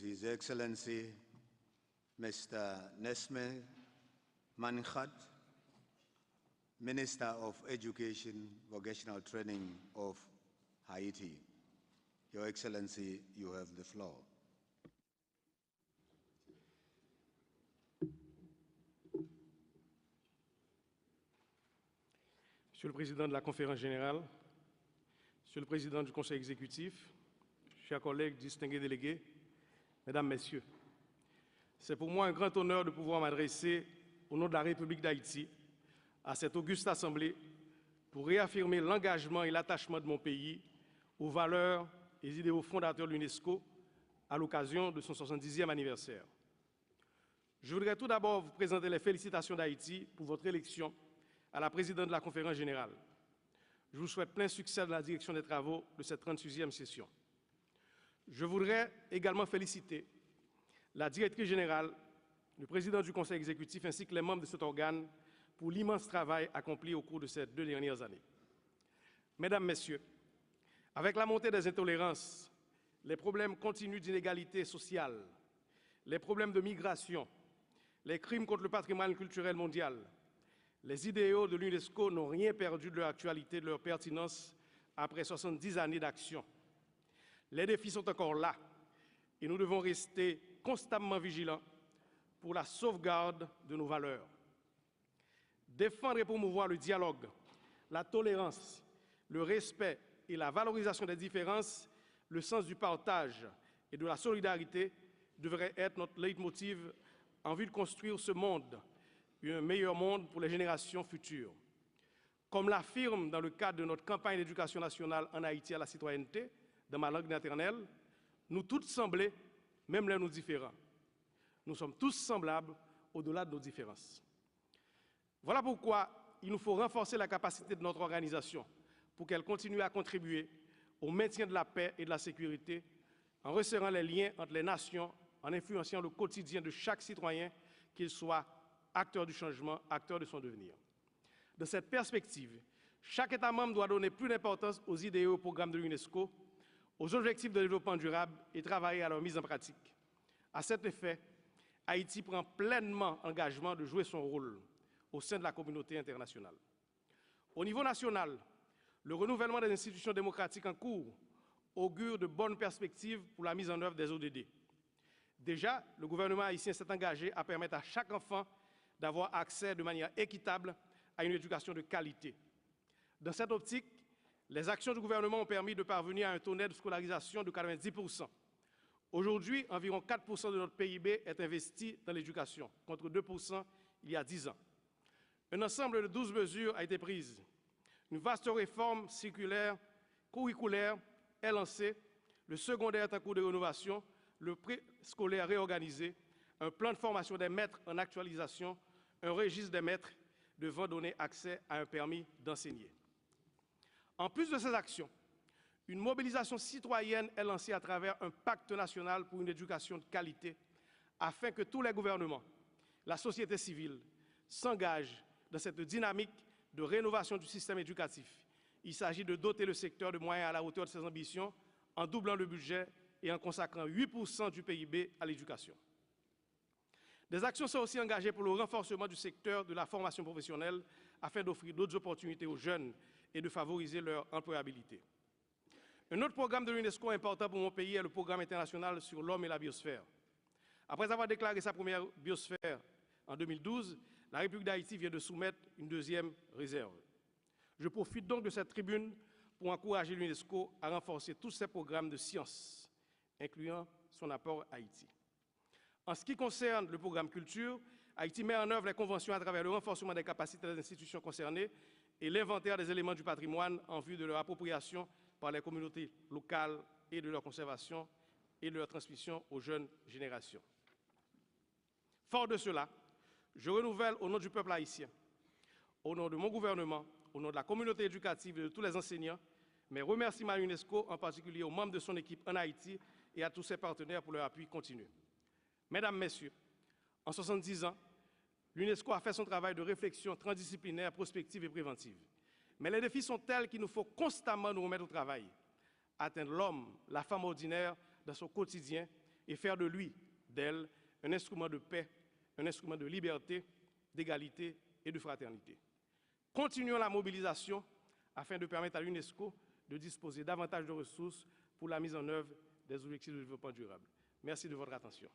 His Excellency Mr. Nesme Mankhat, Minister of Education, Vocational Training of Haiti. Your Excellency, you have the floor. Monsieur le Président de la Conférence Générale, Monsieur le Président du Conseil exécutif, chers collègues, distingués délégués, Mesdames, Messieurs, c'est pour moi un grand honneur de pouvoir m'adresser au nom de la République d'Haïti à cette auguste Assemblée pour réaffirmer l'engagement et l'attachement de mon pays aux valeurs et idéaux fondateurs de l'UNESCO à l'occasion de son 70e anniversaire. Je voudrais tout d'abord vous présenter les félicitations d'Haïti pour votre élection à la présidente de la Conférence Générale. Je vous souhaite plein succès dans la direction des travaux de cette 36e session. Je voudrais également féliciter la directrice générale, le président du Conseil exécutif ainsi que les membres de cet organe pour l'immense travail accompli au cours de ces 2 dernières années. Mesdames, Messieurs, avec la montée des intolérances, les problèmes continus d'inégalité sociale, les problèmes de migration, les crimes contre le patrimoine culturel mondial, les idéaux de l'UNESCO n'ont rien perdu de leur actualité, de leur pertinence après 70 années d'action. Les défis sont encore là et nous devons rester constamment vigilants pour la sauvegarde de nos valeurs. Défendre et promouvoir le dialogue, la tolérance, le respect et la valorisation des différences, le sens du partage et de la solidarité devraient être notre leitmotiv en vue de construire ce monde, un meilleur monde pour les générations futures. Comme l'affirme dans le cadre de notre campagne d'éducation nationale en Haïti à la citoyenneté, dans ma langue maternelle, nous tous semblés, même là nous différents. Nous sommes tous semblables au-delà de nos différences. Voilà pourquoi il nous faut renforcer la capacité de notre organisation pour qu'elle continue à contribuer au maintien de la paix et de la sécurité en resserrant les liens entre les nations, en influençant le quotidien de chaque citoyen, qu'il soit acteur du changement, acteur de son devenir. De cette perspective, chaque État membre doit donner plus d'importance aux idées et aux programmes de l'UNESCO, aux objectifs de développement durable et travailler à leur mise en pratique. À cet effet, Haïti prend pleinement engagement de jouer son rôle au sein de la communauté internationale. Au niveau national, le renouvellement des institutions démocratiques en cours augure de bonnes perspectives pour la mise en œuvre des ODD. Déjà, le gouvernement haïtien s'est engagé à permettre à chaque enfant d'avoir accès de manière équitable à une éducation de qualité. Dans cette optique, les actions du gouvernement ont permis de parvenir à un taux net de scolarisation de 90%. Aujourd'hui, environ 4% de notre PIB est investi dans l'éducation, contre 2% il y a 10 ans. Un ensemble de 12 mesures a été prise. Une vaste réforme circulaire, curriculaire est lancée, le secondaire est en cours de rénovation, le préscolaire réorganisé, un plan de formation des maîtres en actualisation, un registre des maîtres devant donner accès à un permis d'enseigner. En plus de ces actions, une mobilisation citoyenne est lancée à travers un pacte national pour une éducation de qualité, afin que tous les gouvernements, la société civile, s'engagent dans cette dynamique de rénovation du système éducatif. Il s'agit de doter le secteur de moyens à la hauteur de ses ambitions, en doublant le budget et en consacrant 8% du PIB à l'éducation. Des actions sont aussi engagées pour le renforcement du secteur de la formation professionnelle afin d'offrir d'autres opportunités aux jeunes et de favoriser leur employabilité. Un autre programme de l'UNESCO important pour mon pays est le programme international sur l'homme et la biosphère. Après avoir déclaré sa première biosphère en 2012, la République d'Haïti vient de soumettre une deuxième réserve. Je profite donc de cette tribune pour encourager l'UNESCO à renforcer tous ses programmes de sciences, incluant son apport à Haïti. En ce qui concerne le programme culture, Haïti met en œuvre les conventions à travers le renforcement des capacités des institutions concernées et l'inventaire des éléments du patrimoine en vue de leur appropriation par les communautés locales et de leur conservation et de leur transmission aux jeunes générations. Fort de cela, je renouvelle au nom du peuple haïtien, au nom de mon gouvernement, au nom de la communauté éducative et de tous les enseignants, mes remerciements à l'UNESCO, en particulier aux membres de son équipe en Haïti et à tous ses partenaires pour leur appui continu. Mesdames, Messieurs, en 70 ans, l'UNESCO a fait son travail de réflexion transdisciplinaire, prospective et préventive. Mais les défis sont tels qu'il nous faut constamment nous remettre au travail, atteindre l'homme, la femme ordinaire dans son quotidien, et faire de lui, d'elle, un instrument de paix, un instrument de liberté, d'égalité et de fraternité. Continuons la mobilisation afin de permettre à l'UNESCO de disposer davantage de ressources pour la mise en œuvre des objectifs de développement durable. Merci de votre attention.